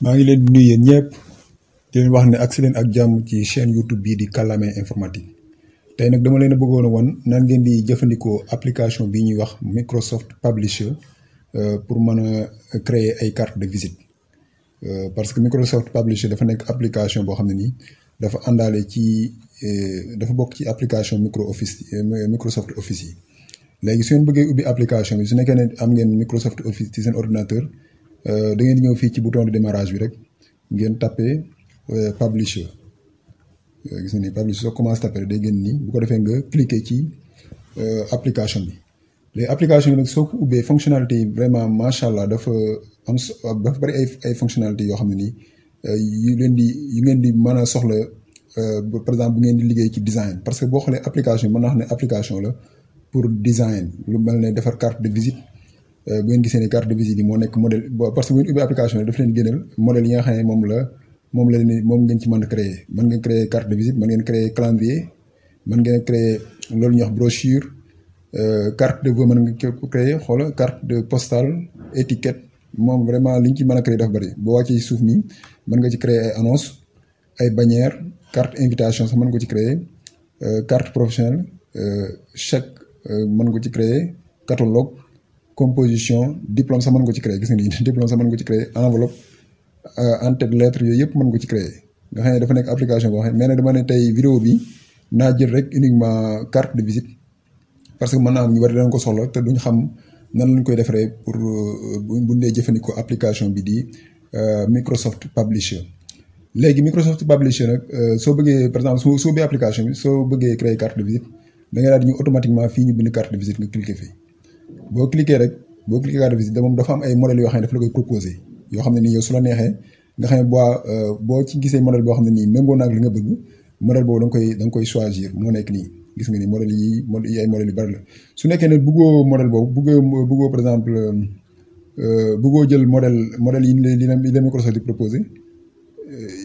maa ngi leen di nuyu yéen ñëpp di leen wax ne agsi leen ak jàmm ci chaîne YouTube bii di Kàllaame informatique tey nag dama leen a bëggoon a wan nan ngeen di jëfandikoo application bii ñuy wax Microsoft Publisher pour mën a créer ay carte de visite parce que Microsoft Publisher dafa nekk application boo xam ne nii dafa àndaale ci dafa bokk ci application Microsoft Office yi léegi su ngeen bëggee ubbi application bi su nekkee ne am ngeen Microsoft Office ci seen ordinateur da ngeen di ñëw fii ci bouton de démarrage bi rek ngeen tapé Publisher gis nga ni Publisher soo commencé tapé day génn nii bu ko defee nga cliquer ci application bi léegi application bi nag soo ko ubbee fonctionnalité yi vraiment macha allah dafa bari ay fonctionnalité yoo xam ne nii yu ngeen di mën a soxla par exemple bu ngeen di liggéey ci design parce que boo xoolee application bi mën naa wax ne application la pour design lu mel ne defar carte de visite. Bu ngeen gisee ne carte de visite yi moo nekk modèle parce que bu ngeen ubbi application bi daf leen génneel modèle yi nga xam ne moom ngeen ci mën a créer mën ngeen créer carte de visite mën ngeen créer calendrier mën ngeen créer loolu ñuy wax brochure carte de vœux mën nga ko créer xoola carte de postale étiquette moom vraiment li ñu ci mën a créer dafa bëri boo wàccee suuf nii mën nga ci créer ay annonce ay bannière carte invitation sax mën nga ko ci créer carte professionnelle chèque mën nga ko ci créer catalogue composition diplôme sax mën nga ko ci créer gis nga ni diplôme sax mën nga ko ci créer enveloppe en-tête lettre yooyu yëpp mën nga ko ci créer nga xam ne dafa nekk application boo xam ne mais nag dama ne tey vidéo bi naa jël rek uniquement carte de visite parce que mën naa am ñu bari danañ ko soxla te duñ xam nan lañ koy defaree pour buñ dee jëfandikoo application bi di Microsoft Publisher léegi Microsoft Publisher nag soo bëggee par exemple soo ubbee application bi soo bëggee créer carte de visite da ngay daal di ñu automatiquement fii ñu bind carte de visite nga cliquer fii boo cliquer carte de visite moom dafa am ay modèles yoo xam ne dafa la koy proposé yoo xam ne nii yow su la neexee nga xam ne boo ci gisee modèle boo xam ne nii méngoo na ak li nga bëgg modèle boobu da nga koy choisir moo nekk nii gis nga ni modèle yi ay modèles yu bari la su nekkee ne bëggoo modèle boobu bëggoo par exemple bëggoo jël modèle yi la Microsoft di proposé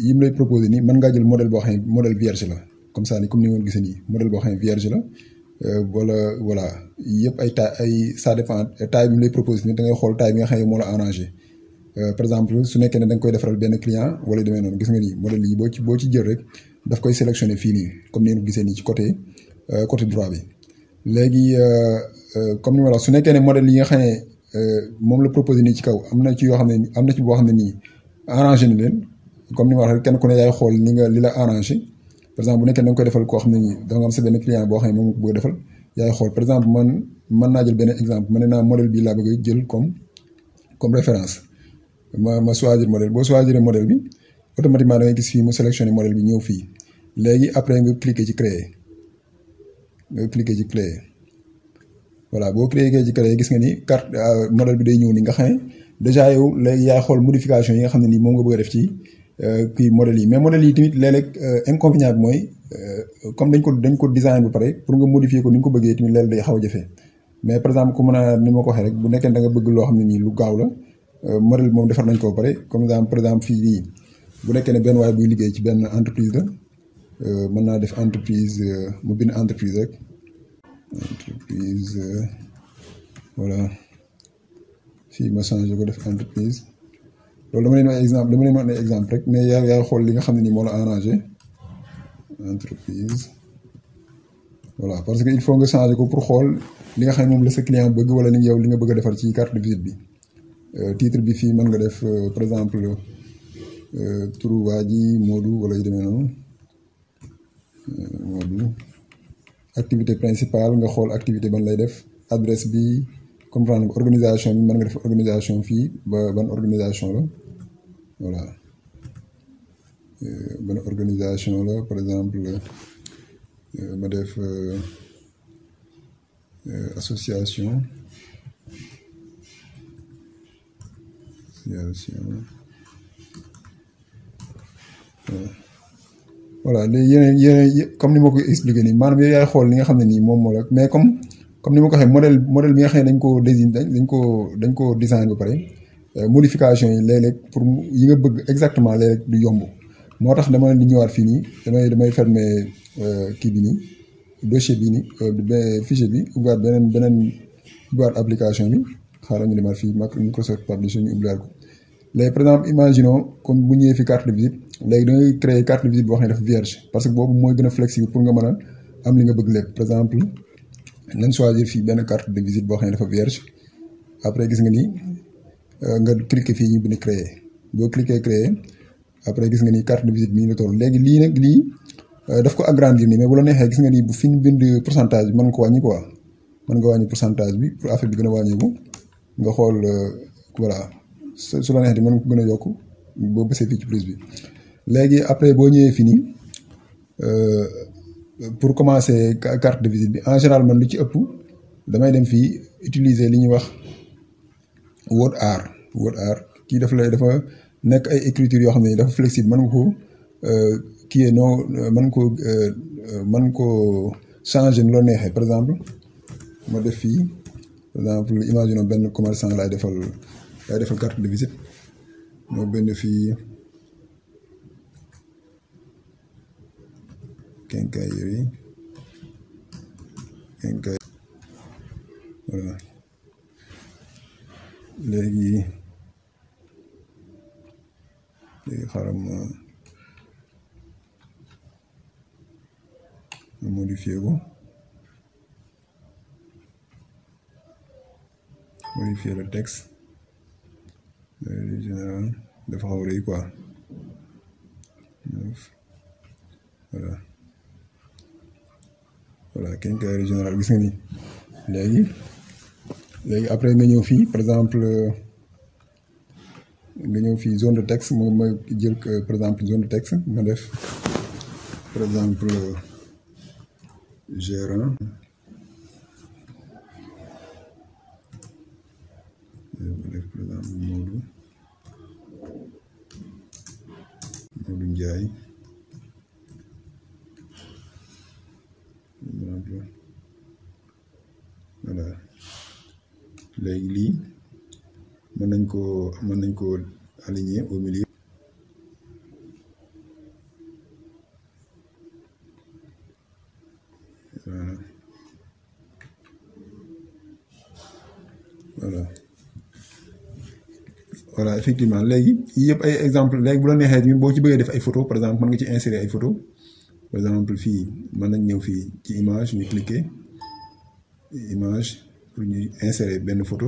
yi mu lay proposé nii mën ngaa jël modèle boo xam ne modèle vierge la comme ça ni comme ni ngeen gisee nii modèle boo xam ne vierge la voilà yëpp ça dépend taille bi mu lay proposé nii da ngay xool taille bi nga xam ne moo la arrangé par exemple su nekkee ne da nga koy defaral benn client wala demee noonu gis nga nii modèle yi boo ci jël rek daf koy sélectionné fii nii comme ni ngeen gisee nii ci côté droit bi léegi comme ni ma la wax su nekkee ne modèle yi nga xam ne moom la proposé nii ci kaw am na ci yoo xam ne am na ci boo xam ne nii arrangé na leen comme ni ma wax rek kenn ku ne yaay xool li la arrangé par exemple bu nekkee da nga koy defal koo xam ne nii da nga am sa benn client boo xam ne moom nga ko bëgg a defal yaay xool par exemple man naa jël benn exemple ma ne naa modèle bii laa bëgg a jël comme référence ma choisir modèle boo choisir modèle bi automatiquement da ngay gis fii mu sélectionné modèle bi ñëw fii léegi après nga cliquer ci créer voilà boo cliquer ci créer gis nga ni carte modèle bi day ñëw ni nga xam ne déjà yow léegi yaay xool modification yi nga xam ne nii moom nga bëgg a def ci kii modèle yi mais modèle yi tamit léeg-léeg inconvénient bi mooy comme dañ ko design ba pare pour nga modifier ko ni nga ko bëggee tamit léeg day xaw a jafe mais par exemple comme ni ma ko waxee rek bu nekkee da nga bëgg loo xam ne nii lu gaaw la modèle bi moom defar nañ ko ba pare comme par exemple fii nii bu nekkee ne benn waay buy liggéey ci benn entreprise la mën naa def entreprise mu bind entreprise rek entreprise voilà fii ma changé ko def entreprise loolu dama leen wax exemple rek mais yaa xool li nga xam ne nii moo la arrangé entreprise voilà parce que il faut nga changer ko pour xool li nga xam ne moom la sa client bëgg wala li nga bëgg a defar ci carte de visite bi titre bi fii mën nga def par exemple turu waa ji Modou wala yu demee noonu Modou activité principale nga xool activité ban lay def adresse bi comprendre nga organisation bi mën nga def organisation fii ban organisation la voilà ban organisation la par exemple ma def association voilà léegi yeneen comme ni ma ko expliqué nii maanaam yow yaay xool li nga xam ne nii moom moo la mais comme ni ma ko waxee modèle bi nga xam ne dañ ko design ba pare modification yi léeg-léeg pour yi nga bëgg exactement léeg-léeg du yomb moo tax dama leen di ñëwaat fii nii damay fermer kii bi nii dossier bi nii fichier bi ubbiwaat ubbiwaat application bi xaaral ñu demaat fii Microsoft Publisher ñu ubbiwaat ko léegi par exemple imaginons comme bu ñëwee fi carte de visite léegi da ngay créer carte de visite boo xam ne dafa vierge parce que boobu mooy gën a flexible pour nga mën a am li nga bëgg lépp par exemple nañ choisir fii benn carte de visite boo xam ne dafa vierge après gis nga ni nga cliquer fii ñu bind créer boo cliquer créer après gis nga ni carte de visite bi ñu la toll léegi lii nag lii daf ko agrandir nii mais bu la neexee gis nga ni bu fi ñu bind pourcentage bi mën nga ko wàññi quoi mën nga wàññi pourcentage bi pour affaire bi gën a wàññeeku nga xool voilà su la neexee mën nga ko gën a yokk boo bësee fii ci plus bi léegi après boo ñëwee fii nii pour commencer carte de visite bi en général man lu ci ëpp damay dem fii utiliser li ñuy wax word art kii dafa nekk ay écriture yoo xam ne dafa flexible mën nga ko kii non mën ko changer nu la neexee par exemple ma def fii par exemple imaginons benn commerçant laay defal carte de visite moo benn fii quincaillerie voilà léegi xaaral ma modifier ko modifier le texte général dafa xaw a rëy quoi voilà quincaillerie générale gis nga ni léegi après nga ñëw fii par exemple nga ñëw fii zone de texte ma jël par exemple zone de texte ma def par exemple gérant ma def par exemple Modou Ndiaye voilà léegi lii mën nañ ko aligner au milieu voilà effectivement léegi yëpp ay exemple léegi bu la neexee tamit boo ci bëggee def ay photo par exemple mën nga ci insérer ay photo par exemple fii mën nañ ñëw fii ci image ñu cliquer image pour ñu insérer benn photo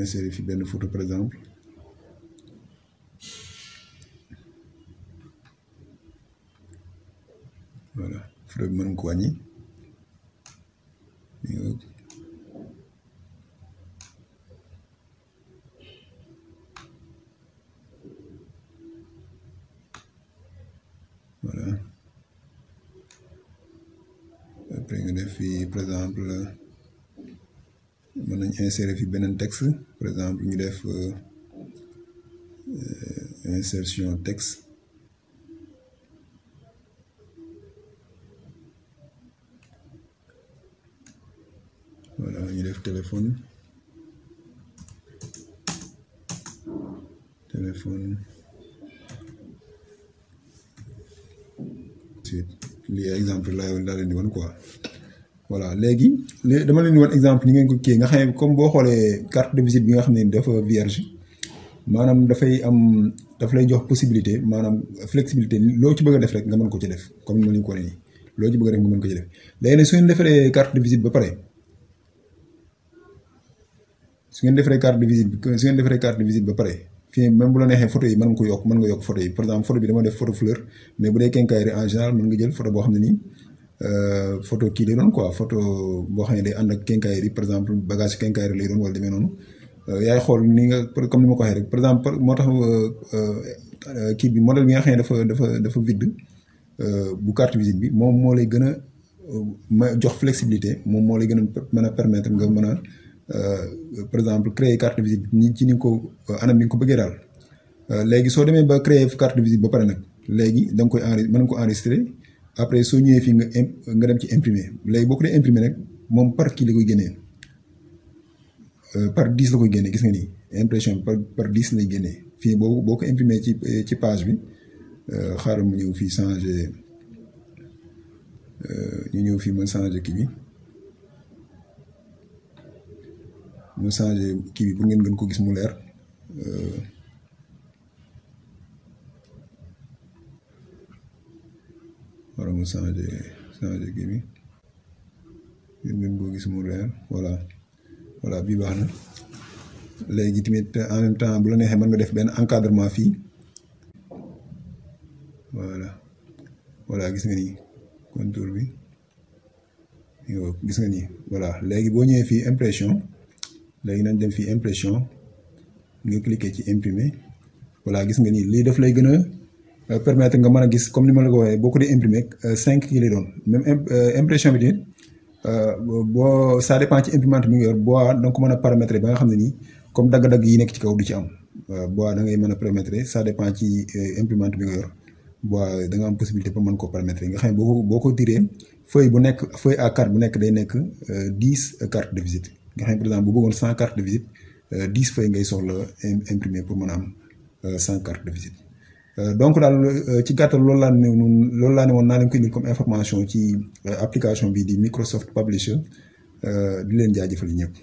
insérer fii benn photo par exemple voilà photo bi mën nga ko wàññi voilà après nga def fii par exemple mën nañ insérer fi beneen texte par exemple ñu def insertion texte voilà ñu def téléphone lii exemple laa leen di woon quoi voilà léegi dama leen di woon exemple ni ngeen ko kii nga xam ne comme boo xoolee carte de visite bi nga xam ne dafa vierge maanaam daf lay jox possibilité maanaam flexibilité loo ci bëgg a def rek nga mën ko ci def comme ni ma leen ko waxee nii loo ci bëgg a def nga mën ko ci def léegi nag su ngeen defaree carte de visite ba pare su ngeen defaree carte de visite ba pare fii même bu la neexee photo yi mën nga ko yokk mën nga yokk photo yi par exemple photo bi dama def photo fleur mais bu dee quincaillerie en général mën nga jël photo boo xam ne nii photo kii lay doon quoi photo boo xam ne day ànd ak quincaillerie par exemple bagage quincaillerie lay doon wala demee noonu yaay xool ni nga comme ni ma ko waxee rek par exemple moo tax kii bi modèle bi nga xam ne dafa vide bu carte visite bi moom moo lay gën a ma jox flexibilité moom moo lay gën a mën a permettre nga mën a par exemple créer carte de visite ni ci ni ko anam bi nga ko bëggee daal léegi soo demee ba créer carte de visite ba pare nag léegi da nga koy mën nga ko enregistrer après soo ñëwee fii nga dem ci imprimer léegi boo ko dee imprimer nag moom par kii la koy génnee par 10 la koy génnee gis nga nii impression par 10 lay génnee fii boo ko imprimer ci page bi xaaral mu ñëw fii changer ñu ñëw fii ma changer kii bi mu changé kii bi pour ngeen gën ko gis mu leer wala mu changé kii bi ngeen gën ko gis mu leer voilà bii baax na. léegi tamit en même temps bu la neexee mën nga def benn encadrement fii voilà gis nga nii contour bi gis nga nii voilà léegi boo ñëwee fii impression léegi nañ dem fii impression nga cliquer ci imprimer voilà gis nga nii lii daf lay gën a permettre nga mën a gis comme ni ma la ko waxee boo ko dee imprimer 5 kii lay doon même impression bi tamit boo ça dépend ci imprimante bi nga yor boo da nga ko mën a paramétrer ba nga xam ne nii comme dagg-dagg yi nekk ci kaw du ci am boo da ngay mën a paramétrer ça dépend ci imprimante bi nga yor boo da nga am possibilité pour mën koo paramétrer nga xam ne boo ko tiré feuille à carte bu nekk day nekk 10 cartes de visite nga xam ne par exemple bu bëggoon 100 cartes de visite 10 feuilles ngay soxla imprimer pour mën a am 100 cartes de visite. donc daal ci gàttal loolu laa ne woon naa leen ko indil comme information ci application bi di Microsoft Publisher di leen jaajëfal ñëpp.